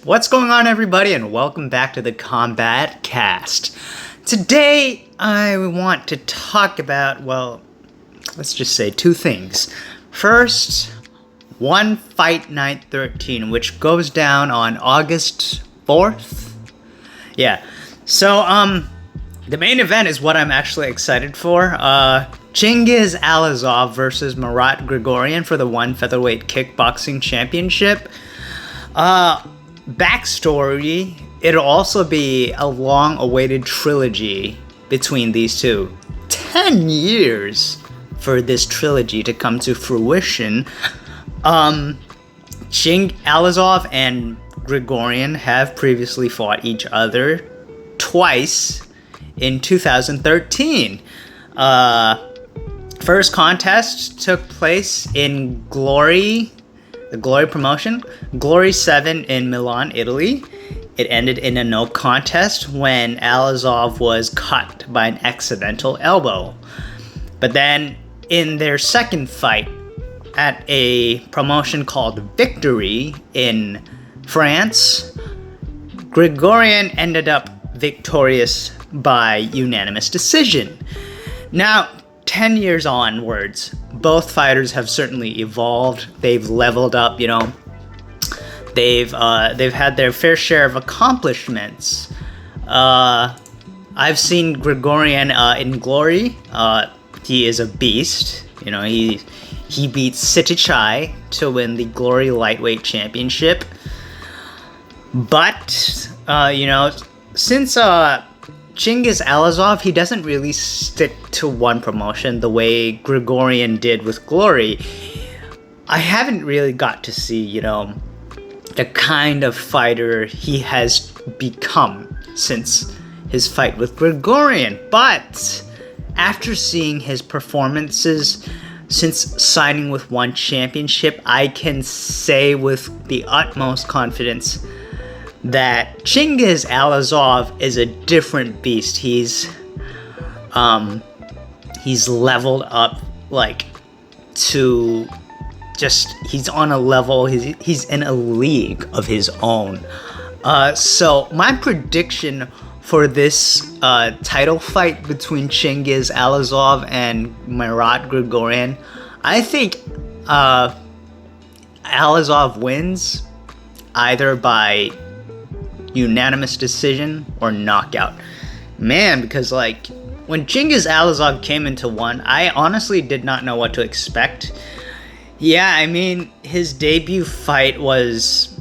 What's going on, everybody, and welcome back to the CombatCast. Today, I want to talk about, let's just say two things. First, One Fight Night 13, which goes down on August 4th. Yeah, so, the main event is what I'm actually excited for. Chingiz Alazov versus Marat Grigorian for the One Featherweight Kickboxing Championship. Backstory, it'll also be a long-awaited trilogy between these two. 10 years for this trilogy to come to fruition. Alazov and Grigorian have previously fought each other twice in 2013. First contest took place in the Glory promotion, Glory 7 in Milan, Italy. It ended in a no contest when Alazov was cut by an accidental elbow. But then in their second fight at a promotion called Victory in France, Grigorian ended up victorious by unanimous decision. Now, 10 years onwards, both fighters have certainly evolved. They've leveled up, They've had their fair share of accomplishments. I've seen Grigorian in Glory. He is a beast. He beat Sitichai to win the Glory Lightweight Championship. But since Chingiz Alazov, he doesn't really stick to one promotion the way Grigorian did with Glory. I haven't really got to see, the kind of fighter he has become since his fight with Grigorian. But after seeing his performances since signing with One Championship, I can say with the utmost confidence that Chingiz Alazov is a different beast. He's leveled up he's on a level, he's in a league of his own. So my prediction for this title fight between Chingiz Alazov and Marat Grigorian, I think Alazov wins either by unanimous decision or knockout. Man, because when Chingiz Alazov came into one, I honestly did not know what to expect. Yeah, I mean, his debut fight was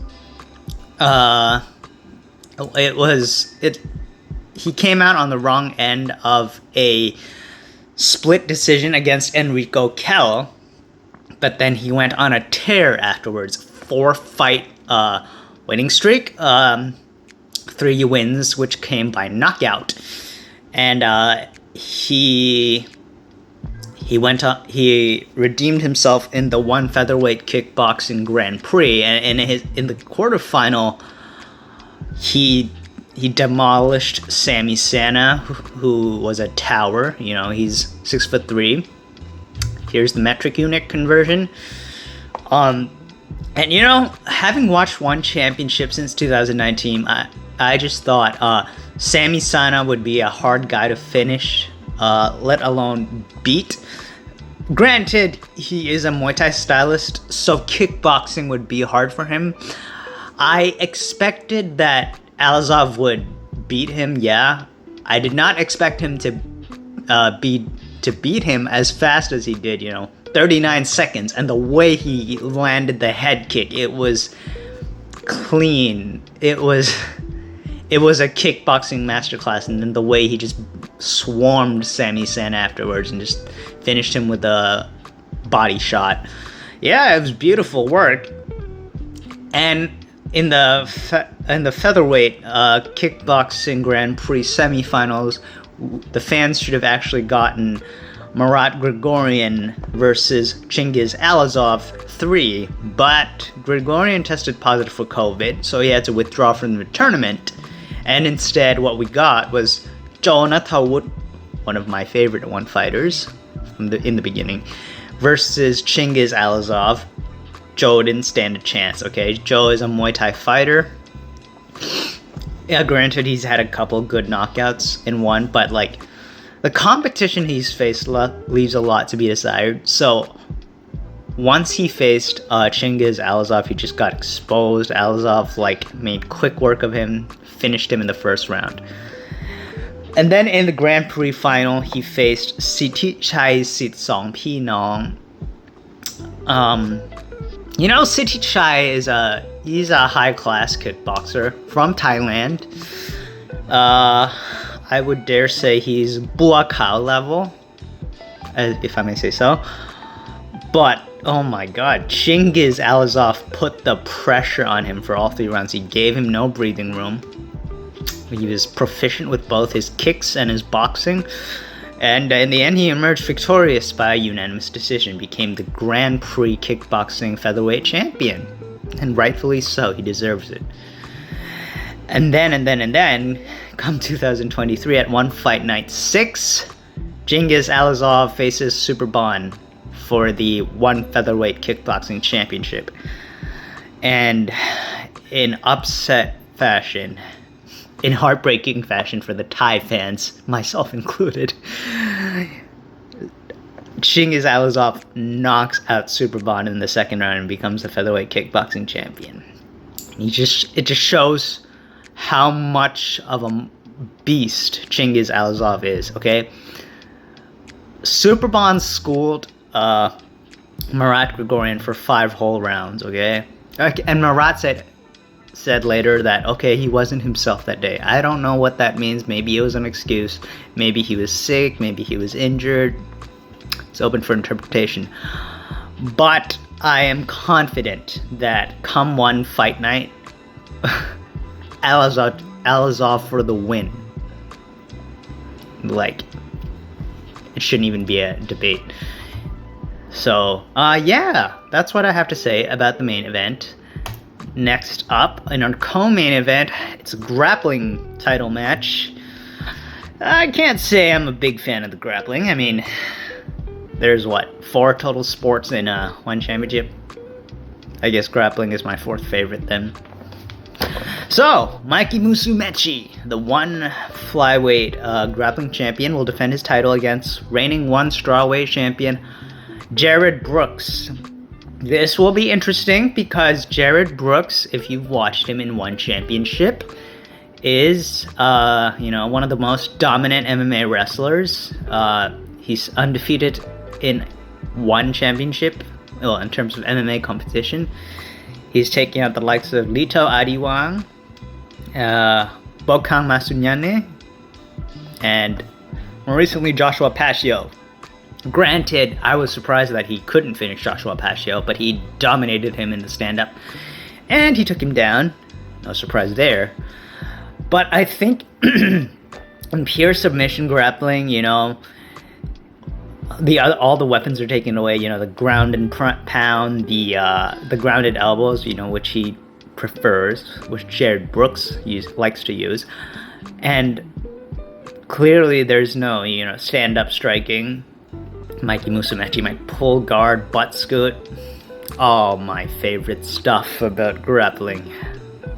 he came out on the wrong end of a split decision against Enrico Kell, but then he went on a tear afterwards. 4-fight winning streak. 3 wins, which came by knockout, and he redeemed himself in the One Featherweight Kickboxing Grand Prix, and in the quarterfinal, he demolished Sammy Sana, who was a tower. He's 6'3". Here's the metric unit conversion. And having watched One Championship since 2019, I just thought Sammy Sana would be a hard guy to finish, let alone beat. Granted, he is a Muay Thai stylist, so kickboxing would be hard for him. I expected that Alazov would beat him, yeah. I did not expect him to beat him as fast as he did, 39 seconds, and the way he landed the head kick, it was clean. It was a kickboxing masterclass, and then the way he just swarmed Sammy Sana afterwards and just finished him with a body shot. Yeah, it was beautiful work. And in the featherweight kickboxing Grand Prix semifinals, the fans should have actually gotten Marat Grigorian versus Chingiz Alazov 3, but Grigorian tested positive for COVID, so he had to withdraw from the tournament. And instead, what we got was Jonathan Wood, one of my favorite one fighters in the beginning, versus Chingiz Alazov. Joe didn't stand a chance, okay? Joe is a Muay Thai fighter. Yeah, granted, he's had a couple good knockouts in one, but like the competition he's faced leaves a lot to be desired. So once he faced Chingiz Alazov, he just got exposed. Alazov like made quick work of him, finished him in the first round. And then in the Grand Prix final, he faced Sitichai Sitsong Pinong. You know, Sitichai he's a high-class kickboxer from Thailand. I would dare say he's Buakaw level, if I may say so. But, oh my god, Chingiz Alazov put the pressure on him for all 3 rounds. He gave him no breathing room. He was proficient with both his kicks and his boxing. And in the end, he emerged victorious by a unanimous decision, became the Grand Prix kickboxing featherweight champion. And rightfully so, he deserves it. And then, come 2023 at One Fight Night 6, Chingiz Alazov faces Superbon for the One Featherweight Kickboxing Championship. And in upset fashion, in heartbreaking fashion for the Thai fans, myself included, Chingiz Alazov knocks out Superbon in the second round and becomes the featherweight kickboxing champion. It just shows how much of a beast Chingiz Alazov is, okay? Superbon schooled Marat Grigorian for 5 whole rounds, okay? And Marat said later that, okay, he wasn't himself that day. I don't know what that means. Maybe it was an excuse. Maybe he was sick. Maybe he was injured. It's open for interpretation. But I am confident that come One Fight Night, Alazov for the win. Like, it shouldn't even be a debate. So, yeah, that's what I have to say about the main event. Next up, in our co-main event, it's a grappling title match. I can't say I'm a big fan of the grappling. I mean, there's 4 total sports in one championship? I guess grappling is my 4th favorite then. So, Mikey Musumeci, the one flyweight grappling champion, will defend his title against reigning one strawweight champion, Jared Brooks. This will be interesting because Jared Brooks, if you've watched him in one championship, is, one of the most dominant MMA wrestlers. He's undefeated in one championship, well, in terms of MMA competition. He's taking out the likes of Lito Adiwang, Bokang Masunyane, and more recently Joshua Pacquiao. Granted, I was surprised that he couldn't finish Joshua Pacquiao, but he dominated him in the stand-up, and he took him down. No surprise there. But I think in pure submission grappling, all the weapons are taken away. The ground and pound, the grounded elbows, which he prefers, which Jared Brooks likes to use, and clearly there's no stand-up striking. Mikey Musumeci might pull guard, butt scoot. All my favorite stuff about grappling.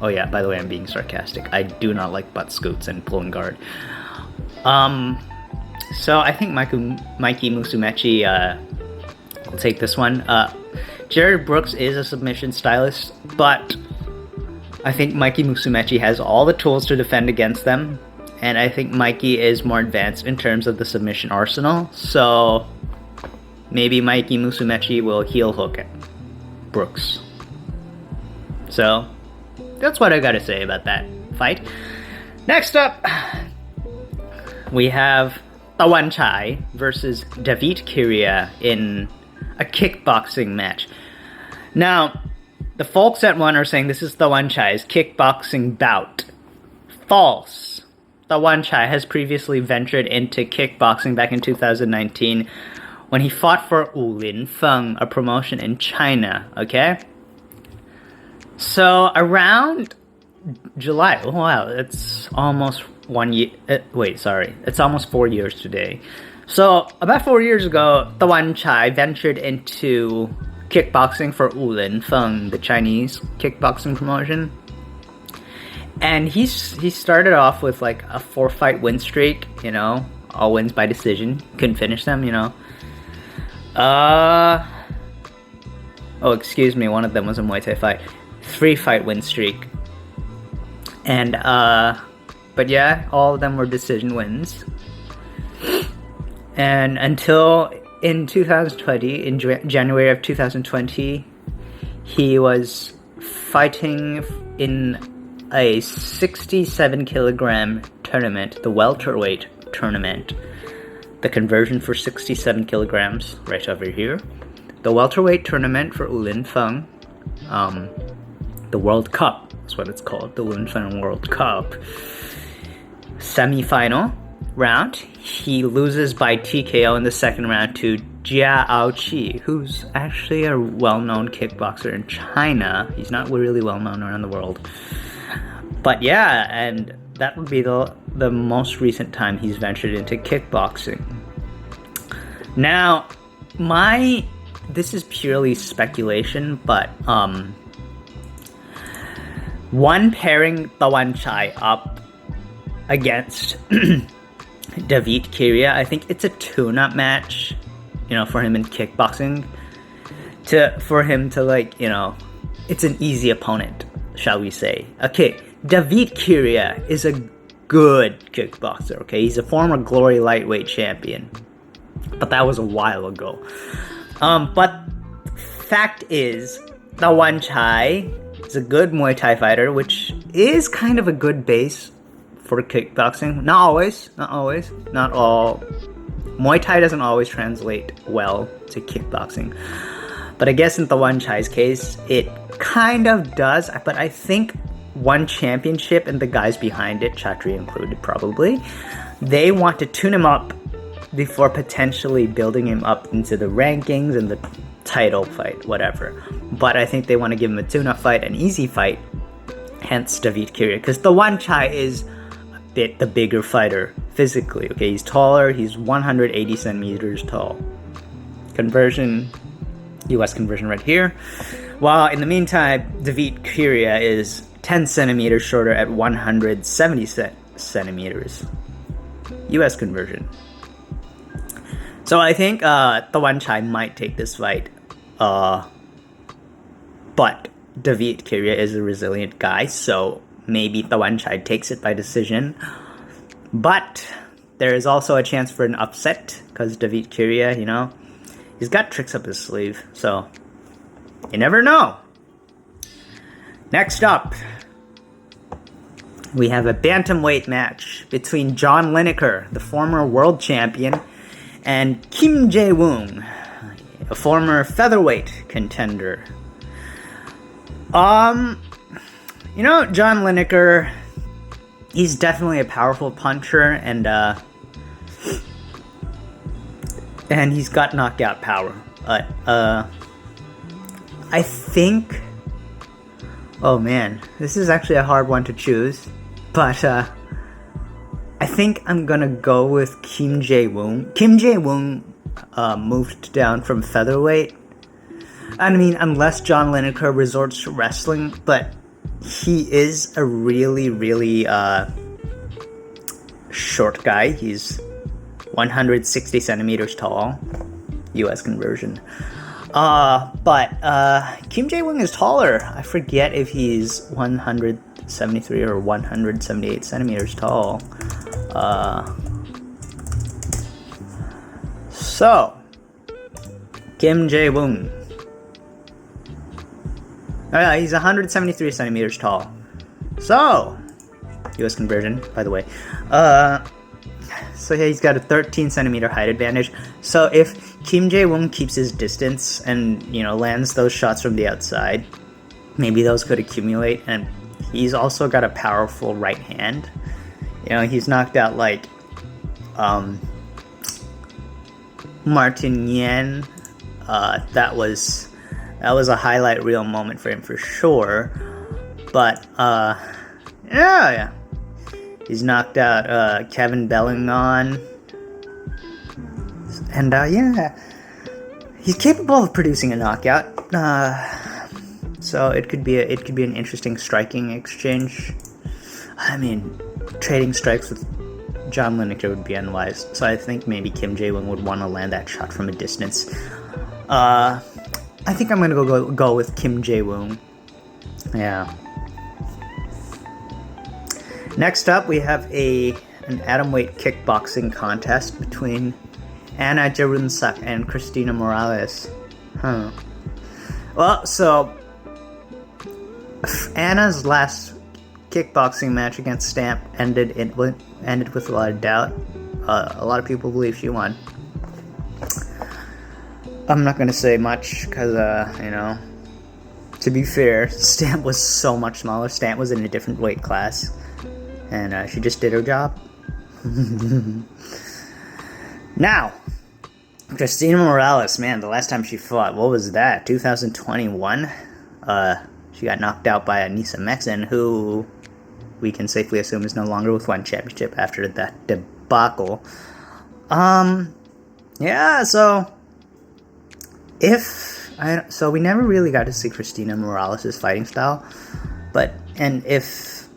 Oh yeah, by the way, I'm being sarcastic. I do not like butt scoots and pulling guard. So I think Mikey Musumeci will take this one. Jared Brooks is a submission stylist, but I think Mikey Musumeci has all the tools to defend against them, and I think Mikey is more advanced in terms of the submission arsenal, so maybe Mikey Musumeci will heel hook Brooks. So, that's what I gotta say about that fight. Next up, we have Tawan Chai versus David Kiria in a kickboxing match. Now, the folks at One are saying this is Tawan Chai's kickboxing bout. False. Tawan Chai has previously ventured into kickboxing back in 2019 when he fought for Wulin Feng, a promotion in China, okay? So, around July, oh wow, it's almost 1 year, it's almost 4 years today. So, about 4 years ago, Tawan Chai ventured into kickboxing for Wulin Feng, the Chinese kickboxing promotion. And he started off with like a 4-fight win streak, you know, all wins by decision. Couldn't finish them, you know. Oh, excuse me, one of them was a Muay Thai fight. 3-fight win streak. And, but yeah, all of them were decision wins. And until in 2020, in January of 2020, he was fighting in a 67 kilogram tournament, the welterweight tournament. The conversion for 67 kilograms, right over here. The welterweight tournament for Linfeng, the World Cup is what it's called, the Linfeng World Cup. Semi-final round, he loses by TKO in the second round to Jia Aoqi, who's actually a well-known kickboxer in China. He's not really well-known around the world. But yeah, and that would be the most recent time he's ventured into kickboxing. Now, this is purely speculation, but one pairing Banchamek up against David Kiria, I think it's a tune-up match, you know, for him in kickboxing. For him to, like, you know, it's an easy opponent, shall we say. Okay, David Kiria is a good kickboxer, okay? He's a former Glory lightweight champion. But that was a while ago. But fact is, Banchamek is a good Muay Thai fighter, which is kind of a good base for kickboxing. Not always, not all. Muay Thai doesn't always translate well to kickboxing. But I guess in Banchaek's case, it kind of does. But I think one championship and the guys behind it, Chatri included probably, they want to tune him up before potentially building him up into the rankings and the title fight, whatever. But I think they want to give him a tune-up fight, an easy fight, hence David Kiria, because the Banchamek is a bit the bigger fighter physically, okay? He's taller, he's 180 centimeters tall. Conversion, US conversion right here. While in the meantime, David Kiria is 10 centimeters shorter at 170 centimeters. US conversion. So I think Banchamek might take this fight. But David Kiria is a resilient guy, so maybe Banchamek takes it by decision. But there is also a chance for an upset, because David Kiria, you know, he's got tricks up his sleeve, so you never know. Next up, we have a bantamweight match between John Lineker, the former world champion, and Kim Jae-woong, a former featherweight contender. You know, John Lineker, he's definitely a powerful puncher, and he's got knockout power. But I think, oh man, this is actually a hard one to choose, but I think I'm gonna go with Kim Jae-woong. Kim Jae-woong moved down from featherweight. I mean, unless John Lineker resorts to wrestling, but he is a really, really short guy. He's 160 centimeters tall, US conversion. But Kim Jae-woong is taller. I forget if he's 173 or 178 centimeters tall. So, Kim Jae-woong. He's 173 centimeters tall. So, US conversion, by the way. So yeah, he's got a 13 centimeter height advantage. So if Kim Jae-woong keeps his distance and, you know, lands those shots from the outside, maybe those could accumulate. And he's also got a powerful right hand. You know, he's knocked out like Martin Yan. That was a highlight reel moment for him for sure. But yeah. He's knocked out Kevin Bellingon. And yeah, he's capable of producing a knockout. So it could be an interesting striking exchange. I mean, trading strikes with John Lineker would be unwise. So I think maybe Kim Jae-woong would want to land that shot from a distance. I think I'm gonna go with Kim Jae-woong. Yeah. Next up, we have an atomweight kickboxing contest between Anna Jarunsak and Christina Morales. Well, so Anna's last kickboxing match against Stamp ended with a lot of doubt. A lot of people believe she won. I'm not gonna say much because, to be fair, Stamp was so much smaller. Stamp was in a different weight class, and she just did her job. Now, Christina Morales, man, the last time she fought, what was that? 2021? She got knocked out by Anissa Mexen, who we can safely assume is no longer with one championship after that debacle. Yeah, so we never really got to see Christina Morales' fighting style, if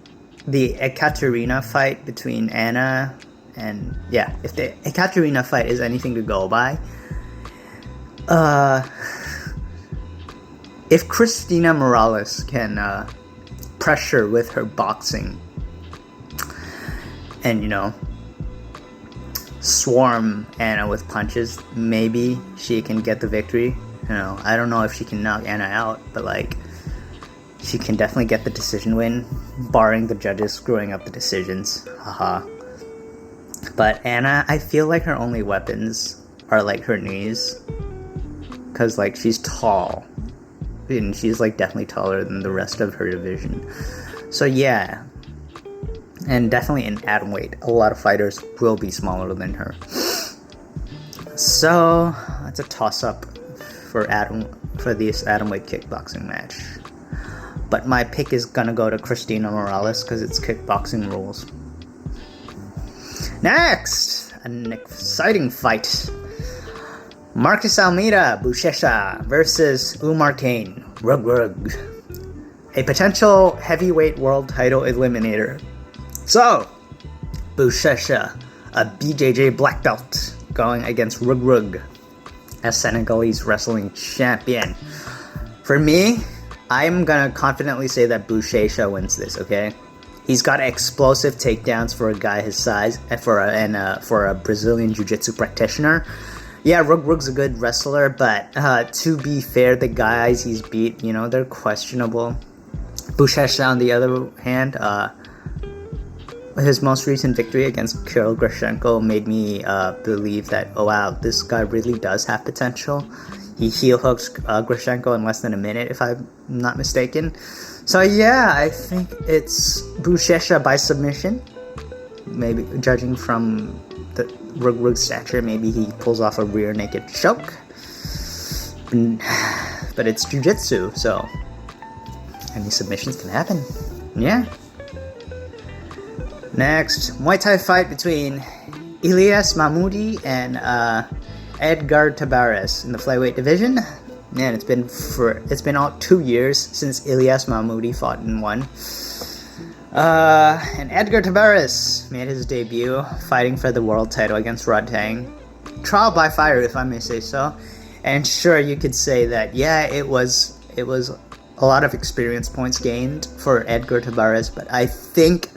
the Ekaterina fight between Anna and, if the Ekaterina fight is anything to go by, if Christina Morales can pressure with her boxing and, swarm Anna with punches, maybe she can get the victory. I don't know if she can knock Anna out, but she can definitely get the decision win, barring the judges screwing up the decisions. Haha. But Anna, I feel like her only weapons are her knees, because she's tall, and she's definitely taller than the rest of her division. So yeah, and definitely in atomweight, a lot of fighters will be smaller than her. So that's a toss-up for this atomweight kickboxing match. But my pick is gonna go to Christina Morales because it's kickboxing rules. Next, an exciting fight. Marcus Almeida, Buchecha versus Umar Kane, Rug. A potential heavyweight world title eliminator. So, Buchecha, a BJJ black belt, going against Rug, a Senegalese wrestling champion. For me, I'm gonna confidently say that Buchecha wins this, okay? He's got explosive takedowns for a guy his size, and for a Brazilian jiu-jitsu practitioner. Yeah, Rug's a good wrestler, but to be fair, the guys he's beat, they're questionable. Buchecha, on the other hand, his most recent victory against Kirill Grashenko made me believe that, oh wow, this guy really does have potential. He heel hooks Grashenko in less than a minute, if I'm not mistaken. So yeah, I think it's Buchecha by submission. Maybe, judging from the Rug's stature, maybe he pulls off a rear naked choke. But it's jiu-jitsu, so any submissions can happen. Yeah. Next, Muay Thai fight between Ilyas Mahmoudi and Edgar Tabares in the flyweight division. Man, it's been all 2 years since Ilyas Mahmoudi fought and won. And Edgar Tabares made his debut fighting for the world title against Rodtang. Trial by fire, if I may say so. And sure, you could say that, yeah, it was a lot of experience points gained for Edgar Tabares, but I think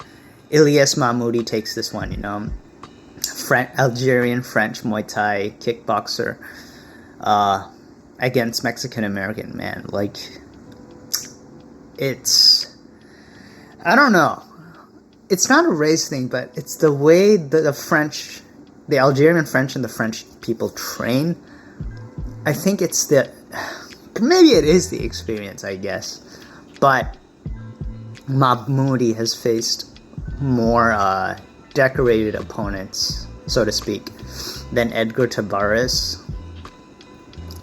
Ilyas Mahmoudi takes this one, Algerian French Muay Thai kickboxer against Mexican American, man. I don't know. It's not a race thing, but it's the way the Algerian French and the French people train. I think maybe it is the experience, I guess. But Mahmoudi has faced more decorated opponents, so to speak, than Edgar Tabares.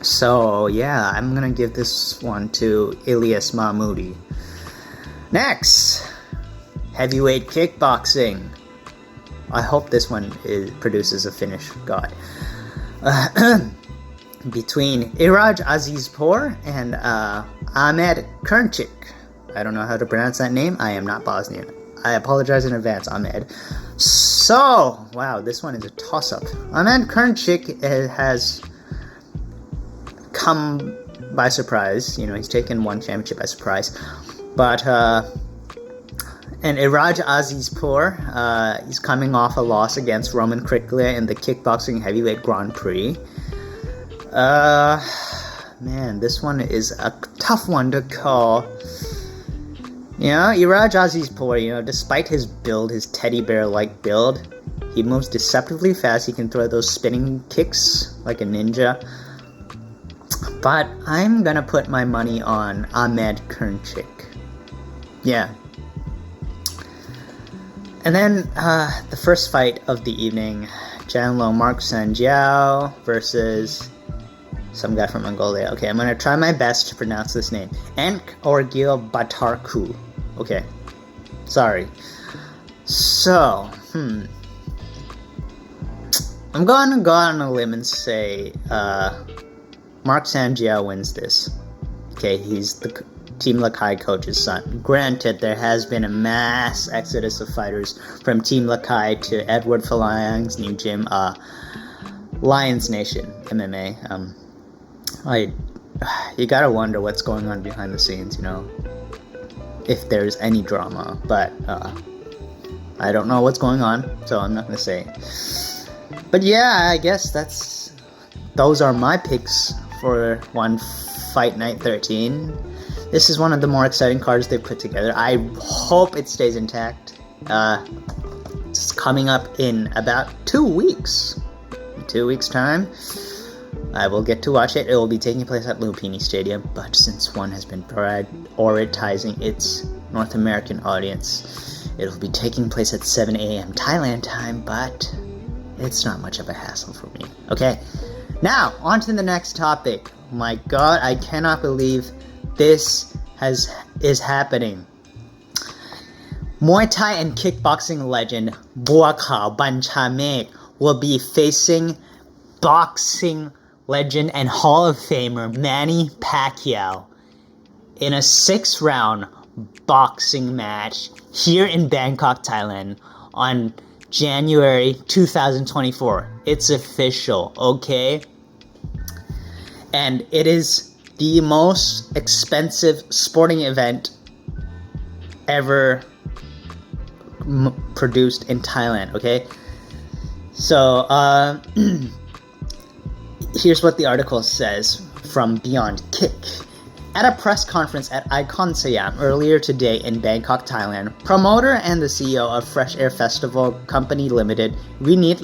So yeah, I'm gonna give this one to Ilyas Mahmoudi. Next, heavyweight kickboxing. I hope this one produces a finish. God. Between Iraj Azizpour and Ahmed Kurnchik. I don't know how to pronounce that name. I am not Bosnian. I apologize in advance, Ahmed. So, wow, this one is a toss-up. Ahmed Kurnchik has come by surprise. He's taken one championship by surprise. But, and Iraj Azizpour, he's coming off a loss against Roman Kriklia in the kickboxing heavyweight Grand Prix. Man, this one is a tough one to call. Iraj Azizpour, despite his build, his teddy bear-like build, he moves deceptively fast. He can throw those spinning kicks like a ninja. But I'm gonna put my money on Ahmed Kurnchik. Yeah. And then the first fight of the evening, Janlo Mark Sanjiao versus some guy from Mongolia. Okay, I'm gonna try my best to pronounce this name. Enk Orgil Batarku. Okay, sorry. So, I'm gonna go on a limb and say Mark Sanjiao wins this. Okay, he's the Team Lakai coach's son. Granted, there has been a mass exodus of fighters from Team Lakai to Edward Falayang's new gym, Lions Nation MMA. You gotta wonder what's going on behind the scenes, if there's any drama. But I don't know what's going on, so I'm not gonna say. But yeah, I guess those are my picks for One Fight Night 13. This is one of the more exciting cards they've put together. I hope it stays intact. It's coming up in about 2 weeks. In 2 weeks' time, I will get to watch it. It will be taking place at Lumpini Stadium, but since One has been prioritizing its North American audience, it will be taking place at 7 a.m. Thailand time, but it's not much of a hassle for me. Okay, now, on to the next topic. My god, I cannot believe this is happening. Muay Thai and kickboxing legend Buakaw Banchamek will be facing boxing legend and Hall of Famer Manny Pacquiao in a 6-round boxing match here in Bangkok, Thailand on January 2024. It's official, okay? And it is the most expensive sporting event ever produced in Thailand, okay? So, here's what the article says from Beyond Kick. At a press conference at Icon Siam earlier today in Bangkok, Thailand, promoter and the CEO of Fresh Air Festival Company Limited, Vinit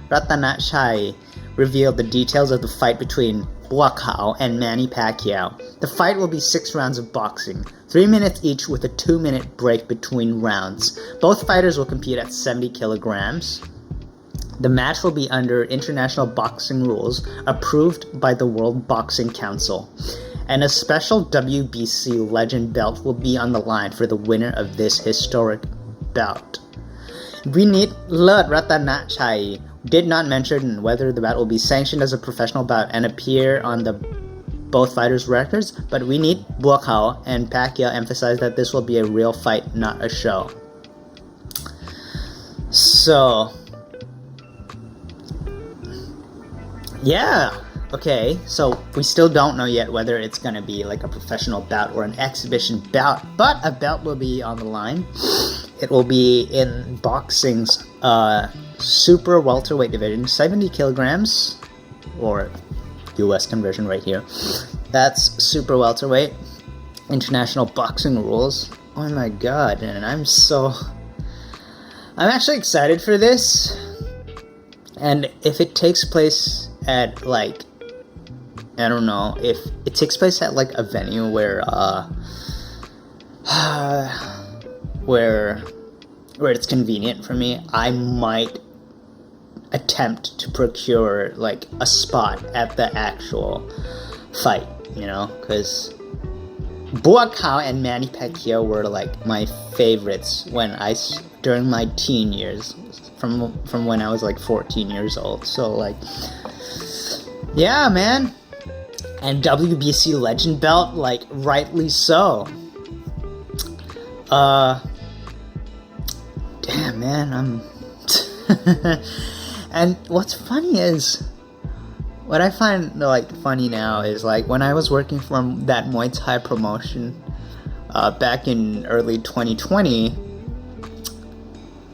Ratanachai, revealed the details of the fight between Buakaw and Manny Pacquiao. The fight will be 6 rounds of boxing, 3 minutes each with a 2-minute break between rounds. Both fighters will compete at 70 kilograms. The match will be under international boxing rules approved by the World Boxing Council, and a special WBC legend belt will be on the line for the winner of this historic bout. Vinit Ratanachai did not mention whether the bout will be sanctioned as a professional bout and appear on the both fighters' records, but Vinit, Buakaw, and Pacquiao emphasized that this will be a real fight, not a show. So, yeah, okay, so we still don't know yet whether it's going to be like a professional bout or an exhibition bout, but a belt will be on the line. It will be in boxing's super welterweight division, 70 kilograms, or US conversion right here. That's super welterweight, international boxing rules. Oh my god, and I'm actually excited for this. And if it takes place at like, I don't know, if it takes place at like a venue where where it's convenient for me, I might attempt to procure like a spot at the actual fight, because Buakaw and Manny Pacquiao were like my favorites during my teen years, from when I was like 14 years old. So like, yeah, man. And WBC legend belt, like rightly so. man, I'm... And what's funny is... What I find, like, funny now is, like, when I was working for that Muay Thai promotion back in early 2020,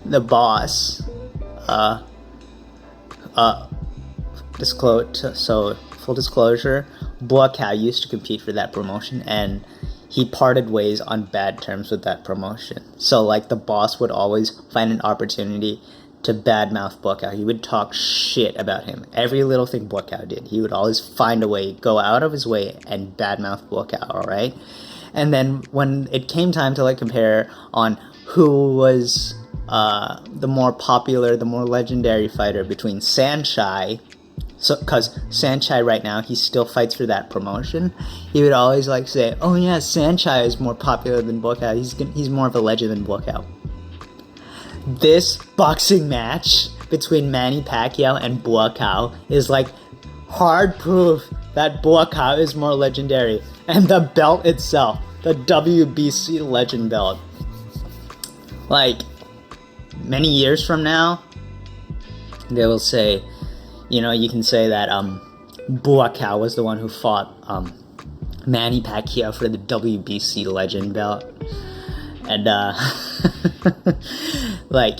the boss, full disclosure, Buakaw used to compete for that promotion, and he parted ways on bad terms with that promotion. So, like, the boss would always find an opportunity to badmouth Buakaw. He would talk shit about him. Every little thing Buakaw did, he would always find a way, go out of his way, and badmouth Buakaw, alright? And then when it came time to, like, compare on who was the more popular, the more legendary fighter between Saenchai, because Saenchai right now, he still fights for that promotion, he would always, like, say, oh yeah, Saenchai is more popular than Buakaw, he's more of a legend than Buakaw. This boxing match between Manny Pacquiao and Buakaw is, like, hard proof that Buakaw is more legendary. And the belt itself, the WBC legend belt, like, many years from now, they will say, you know, you can say that Buakaw was the one who fought Manny Pacquiao for the WBC legend belt. And, like,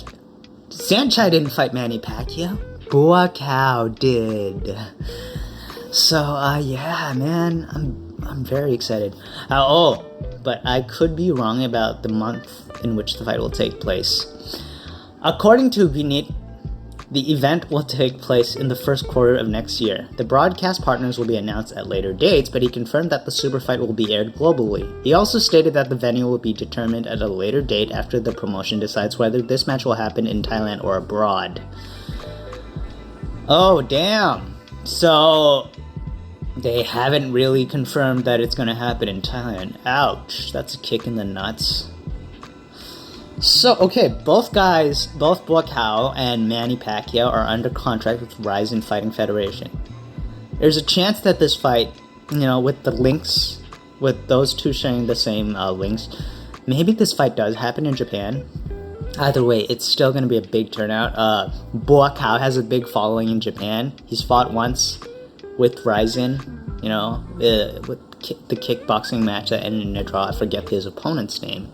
Saenchai didn't fight Manny Pacquiao. Buakaw did. So, yeah, man, I'm very excited. But I could be wrong about the month in which the fight will take place. According to Vinit, the event will take place in the first quarter of next year. The broadcast partners will be announced at later dates, but he confirmed that the super fight will be aired globally. He also stated that the venue will be determined at a later date after the promotion decides whether this match will happen in Thailand or abroad. Oh, damn. So, they haven't really confirmed that it's going to happen in Thailand. Ouch, that's a kick in the nuts. So, okay, both Buakaw and Manny Pacquiao are under contract with Rizin Fighting Federation. There's a chance that this fight, you know, with the links, with those two sharing the same links, maybe this fight does happen in Japan. Either way, it's still going to be a big turnout. Buakaw has a big following in Japan. He's fought once with Rizin, you know, with the kickboxing match that ended in a draw. I forget his opponent's name.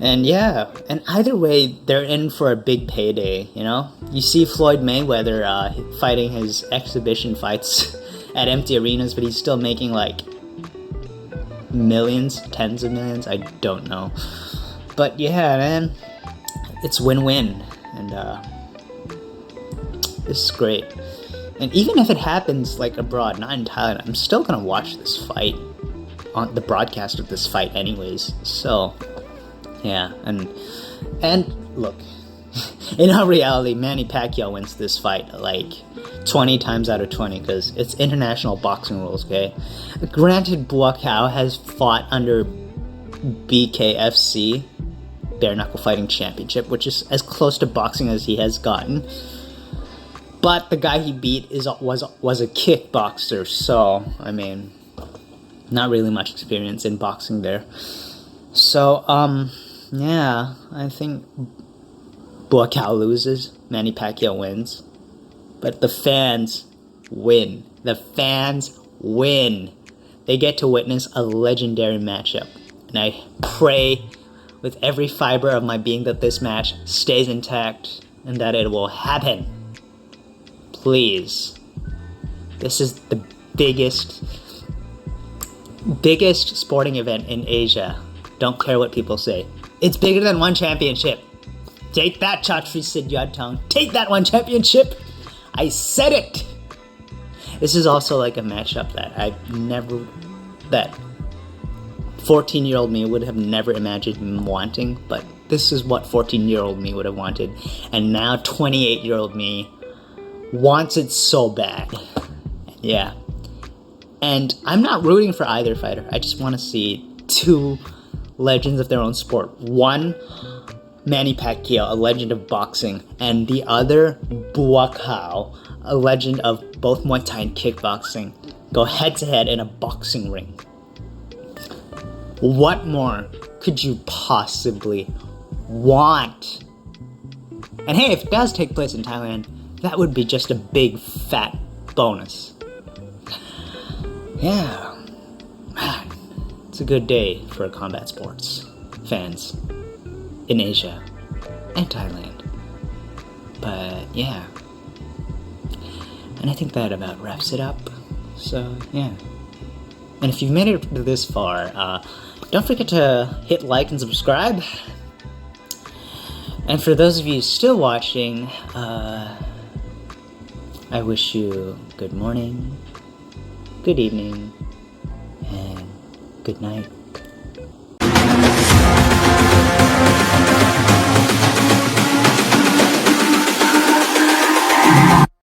And yeah, and either way, they're in for a big payday, you know? You see Floyd Mayweather fighting his exhibition fights at empty arenas, but he's still making, like, millions, tens of millions, I don't know. But yeah, man, it's win-win, and this is great. And even if it happens, like, abroad, not in Thailand, I'm still gonna watch this fight, on the broadcast of this fight anyways, so... Yeah, and look, in our reality, Manny Pacquiao wins this fight, like, 20 times out of 20, because it's international boxing rules, okay? Granted, Buakaw has fought under BKFC, Bare Knuckle Fighting Championship, which is as close to boxing as he has gotten. But the guy he beat was a kickboxer, so, I mean, not really much experience in boxing there. So, yeah, I think Buakaw loses, Manny Pacquiao wins, but the fans win. The fans win. They get to witness a legendary matchup, and I pray with every fiber of my being that this match stays intact and that it will happen. Please. This is the biggest sporting event in Asia. Don't care what people say. It's bigger than one championship. Take that, Chatri Sidyatong. Take that one championship. I said it. This is also like a matchup that 14-year-old me would have never imagined wanting, but this is what 14-year-old me would have wanted. And now 28-year-old me wants it so bad. Yeah. And I'm not rooting for either fighter. I just want to see two legends of their own sport. One, Manny Pacquiao, a legend of boxing, and the other, Buakaw, a legend of both Muay Thai and kickboxing, go head-to-head in a boxing ring. What more could you possibly want? And hey, if it does take place in Thailand, that would be just a big fat bonus. Yeah, man, it's a good day for combat sports fans in Asia and Thailand. But yeah, and I think that about wraps it up. So yeah, and if you've made it this far, don't forget to hit like and subscribe. And for those of you still watching, I wish you good morning, good evening, and good night.